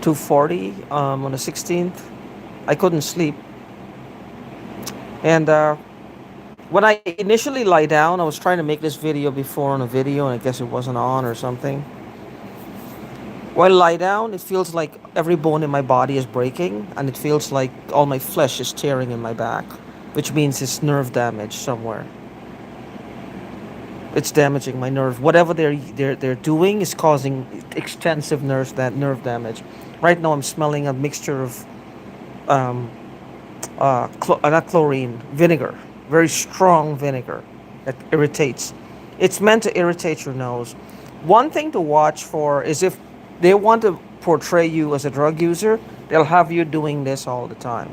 2:40 on the 16th. I couldn't sleep. And when I initially lie down, I was trying to make this video before on a video, and I guess it wasn't on or something. When I lie down, it feels like every bone in my body is breaking, and it feels like all my flesh is tearing in my back, which means it's nerve damage somewhere. It's damaging my nerve. Whatever they're doing is causing extensive nerve damage. Right now, I'm smelling a mixture of um, not chlorine, vinegar, very strong vinegar that irritates. It's meant to irritate your nose. One thing to watch for is if they want to portray you as a drug user, they'll have you doing this all the time.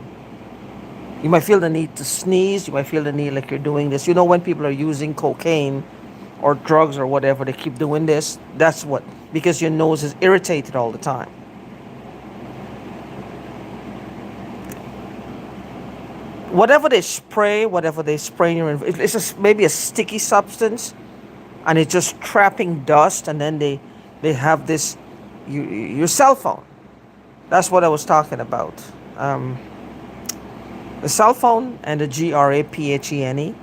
You might feel the need to sneeze. You might feel the need like you're doing this. You know, when people are using cocaine or drugs or whatever, they keep doing this. That's what, because your nose is irritated all the time. Whatever they spray in your, it's just maybe a sticky substance, and it's just trapping dust, and then they have this, your cell phone. That's what I was talking about. Um, the cell phone and the GRAPHENE.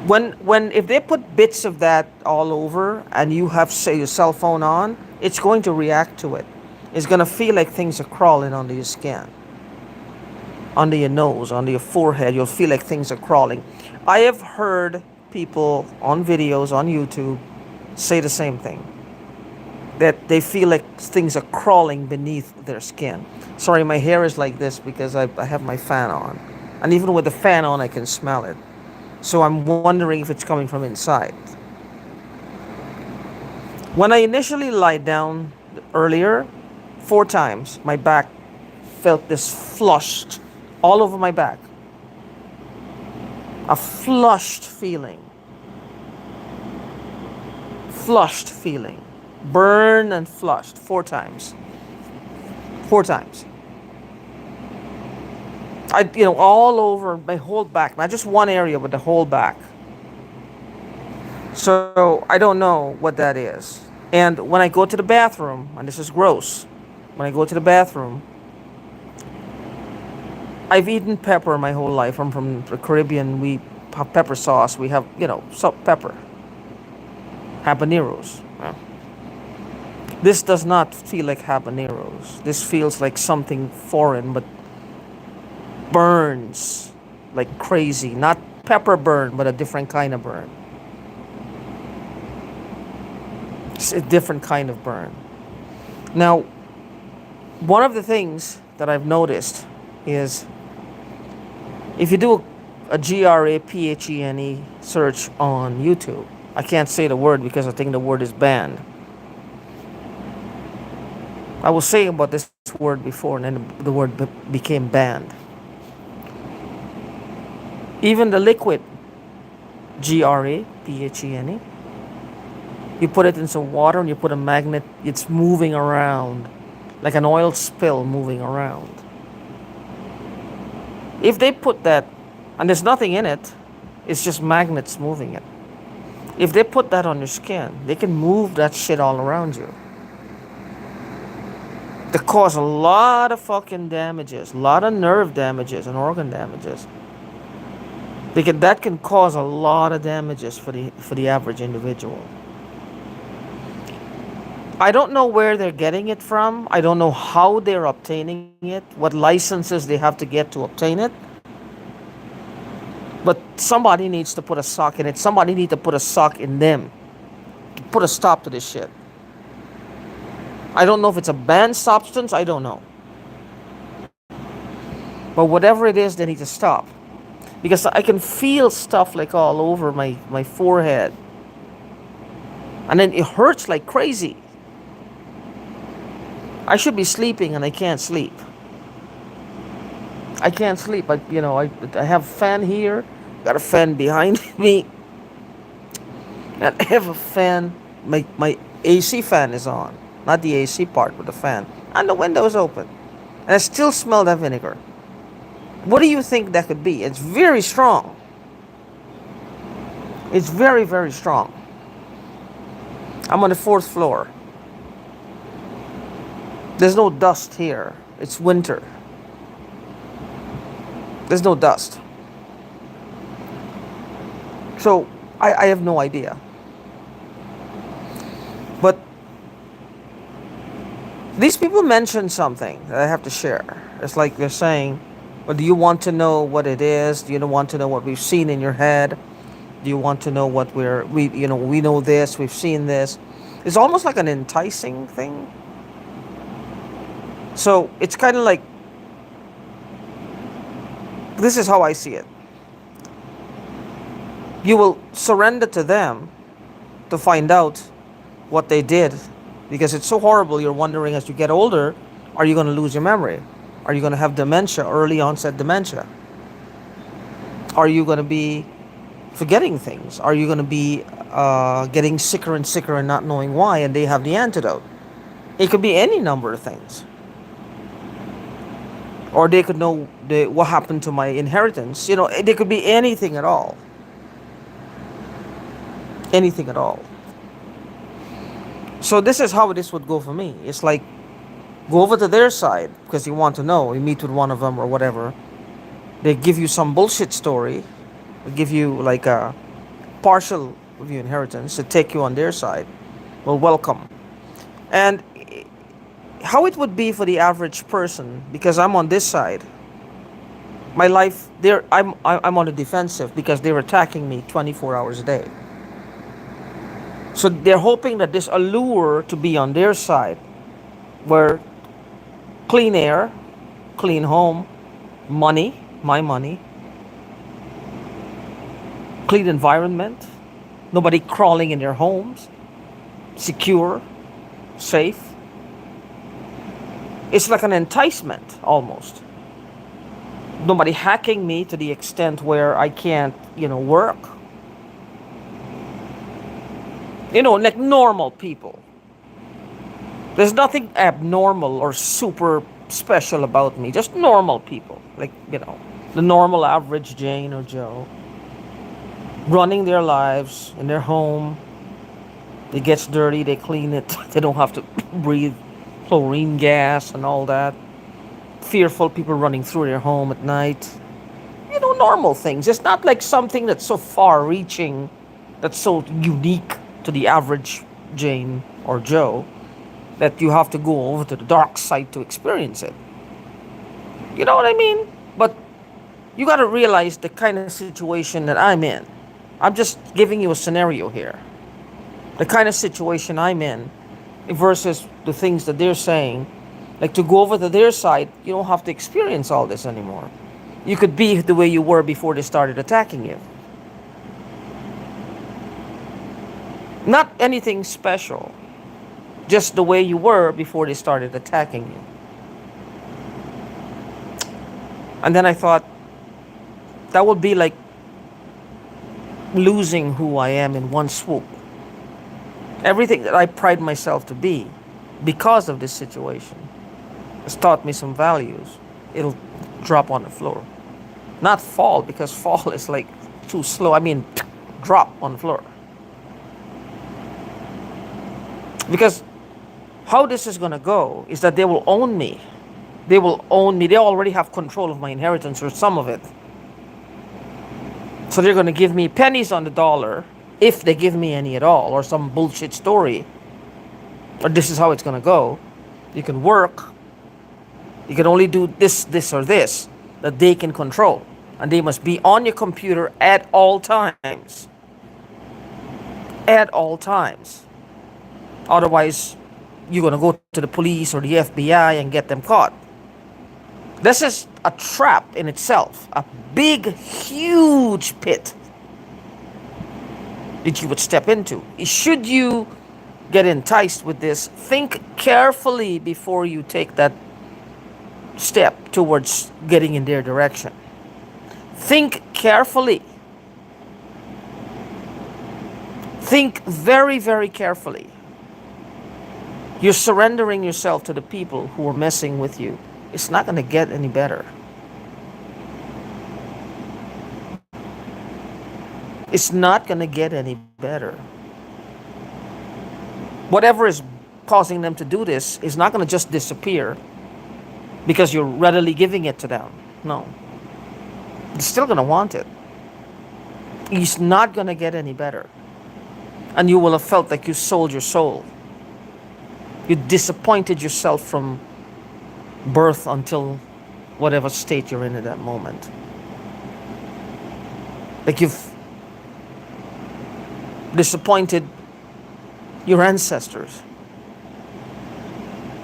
When if they put bits of that all over, and you have, say, your cell phone on, it's going to react to it. It's going to feel like things are crawling under your skin, under your nose, under your forehead. You'll feel like things are crawling. I have heard people on videos on YouTube say the same thing, that they feel like things are crawling beneath their skin. Sorry, my hair is like this because I have my fan on, and even with the fan on, I can smell it. So I'm wondering if it's coming from inside. When I initially lied down earlier, 4 times, my back felt this flushed all over my back. A flushed feeling. Flushed feeling. Burn and flushed 4 times. 4 times. All over my whole back, not just one area, but the whole back. So I don't know what that is. And when I go to the bathroom, and this is gross, when I go to the bathroom, I've eaten pepper my whole life. I'm from the Caribbean. We have pepper sauce. We have, salt, pepper, habaneros. This does not feel like habaneros. This feels like something foreign, but burns like crazy. Not pepper burn, but a different kind of burn. It's a different kind of burn. Now, one of the things that I've noticed is if you do a GRAPHENE search on YouTube, I can't say the word because I think the word is banned. I was saying about this word before, and then the word became banned. Even the liquid GRAPHENE, you put it in some water and you put a magnet, it's moving around like an oil spill moving around. If they put that, and there's nothing in it, it's just magnets moving it. If they put that on your skin, they can move that shit all around you. They cause a lot of fucking damages, a lot of nerve damages and organ damages. That can cause a lot of damages for the average individual. I don't know where they're getting it from. I don't know how they're obtaining it, what licenses they have to get to obtain it. But somebody needs to put a sock in it. Somebody needs to put a sock in them. Put a stop to this shit. I don't know if it's a banned substance. I don't know. But whatever it is, they need to stop. Because I can feel stuff like all over my forehead. And then it hurts like crazy. I should be sleeping and I can't sleep. I can't sleep. I have a fan here, got a fan behind me, and I have a fan. My AC fan is on, not the AC part, but the fan, and the window is open, and I still smell that vinegar. What do you think that could be? It's very strong. It's very, very strong. I'm on the 4th floor. There's no dust here. It's winter. There's no dust. So I have no idea. But these people mentioned something that I have to share. It's like they're saying, well, do you want to know what it is? Do you want to know what we've seen in your head? Do you want to know what we know this, we've seen this? It's almost like an enticing thing. So it's kind of like, this is how I see it. You will surrender to them to find out what they did, because it's so horrible. You're wondering, as you get older, are you going to lose your memory? Are you going to have dementia, early onset dementia? Are you going to be forgetting things? Are you going to be getting sicker and sicker and not knowing why? And they have the antidote. It could be any number of things. Or they could know what happened to my inheritance. They could be anything at all. Anything at all. So this is how this would go for me. It's like, go over to their side because you want to know. You meet with one of them or whatever. They give you some bullshit story. They give you like a partial of your inheritance to take you on their side. Well, welcome. And how it would be for the average person, because I'm on this side. My life, I'm on the defensive because they're attacking me 24 hours a day. So they're hoping that this allure to be on their side, where clean air, clean home, money, my money, clean environment, nobody crawling in their homes, secure, safe. It's like an enticement almost. Nobody hacking me to the extent where I can't, work. Like normal people. There's nothing abnormal or super special about me. Just normal people. Like, the normal average Jane or Joe. Running their lives in their home. It gets dirty, they clean it. They don't have to breathe chlorine gas and all that. Fearful people running through their home at night. Normal things. It's not like something that's so far reaching, that's so unique to the average Jane or Joe, that you have to go over to the dark side to experience it. You know what I mean? But you got to realize the kind of situation that I'm in. I'm just giving you a scenario here. The kind of situation I'm in versus the things that they're saying. Like, to go over to their side, you don't have to experience all this anymore. You could be the way you were before they started attacking you. Not anything special. Just the way you were before they started attacking you. And then I thought, that would be like losing who I am in one swoop. Everything that I pride myself to be, because of this situation, has taught me some values. It'll drop on the floor. Not fall, because fall is like too slow. I mean, drop on the floor. Because how this is going to go is that they will own me. They will own me. They already have control of my inheritance, or some of it. So they're going to give me pennies on the dollar, if they give me any at all, or some bullshit story. Or this is how it's going to go. You can work. You can only do this, this, or this that they can control. And they must be on your computer at all times. At all times. Otherwise, you're going to go to the police or the FBI and get them caught. This is a trap in itself. A big, huge pit that you would step into. Should you get enticed with this, think carefully before you take that step towards getting in their direction. Think carefully. Think very, very carefully. You're surrendering yourself to the people who are messing with you. It's not going to get any better. It's not going to get any better. Whatever is causing them to do this is not going to just disappear because you're readily giving it to them. No. They're still going to want it. It's not going to get any better. And you will have felt like you sold your soul. You disappointed yourself from birth until whatever state you're in at that moment. Like you've disappointed your ancestors.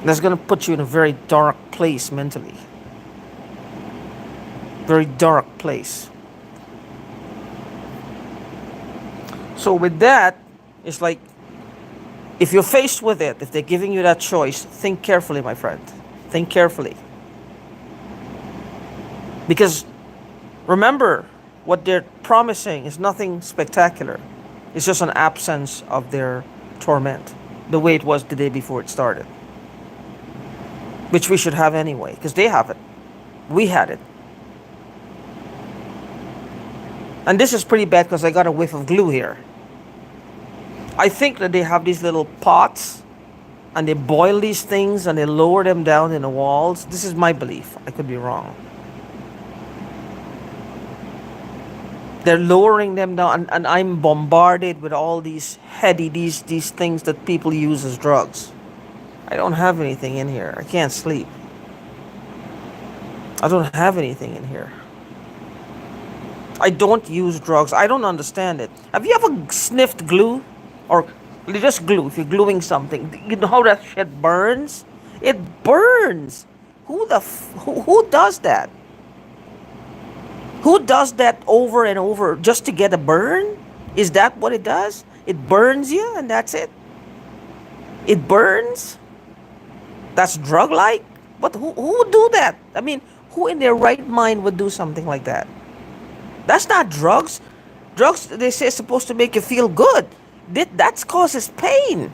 That's going to put you in a very dark place mentally. Very dark place. So with that, it's like, if you're faced with it, if they're giving you that choice, think carefully, my friend. Think carefully. Because remember, what they're promising is nothing spectacular. It's just an absence of their torment, the way it was the day before it started. Which we should have anyway, because they have it. We had it. And this is pretty bad because I got a whiff of glue here. I think that they have these little pots and they boil these things and they lower them down in the walls. This is my belief. I could be wrong. They're lowering them down, and I'm bombarded with all these these things that people use as drugs. I don't have anything in here. I can't sleep. I don't have anything in here. I don't use drugs. I don't understand it. Have you ever sniffed glue? Or just glue, if you're gluing something. You know how that shit burns? It burns. Who does that? Who does that over and over just to get a burn? Is that what it does? It burns you and that's it? It burns? That's drug-like? But who would do that? I mean, who in their right mind would do something like that? That's not drugs. Drugs, they say, is supposed to make you feel good. That causes pain.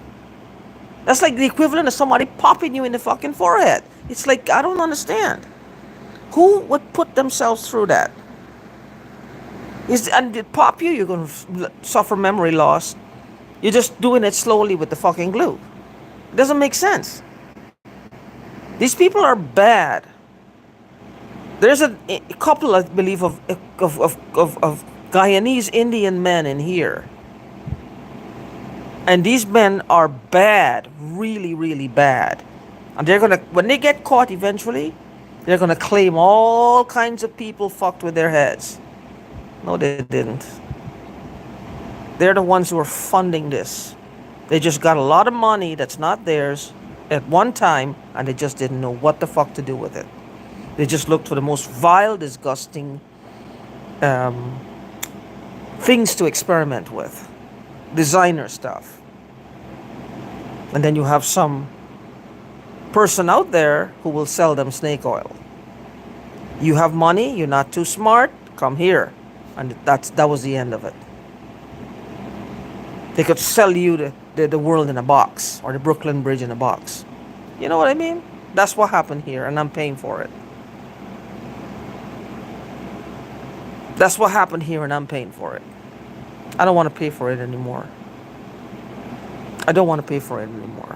That's like the equivalent of somebody popping you in the fucking forehead. It's like, I don't understand. Who would put themselves through that? And it pop you, you're going to suffer memory loss. You're just doing it slowly with the fucking glue. It doesn't make sense. These people are bad. There's a couple, I believe, of Guyanese Indian men in here. And these men are bad, really, really bad. And they're gonna, when they get caught eventually, they're gonna claim all kinds of people fucked with their heads. No, they didn't. They're the ones who are funding this. They just got a lot of money that's not theirs at one time, and they just didn't know what the fuck to do with it. They just looked for the most vile, disgusting things to experiment with. Designer stuff. And then you have some person out there who will sell them snake oil. You have money, you're not too smart, come here. And that was the end of it. They could sell you the world in a box, or the Brooklyn Bridge in a box. You know what I mean? That's what happened here, and I'm paying for it. That's what happened here, and I'm paying for it. I don't want to pay for it anymore. I don't want to pay for it anymore.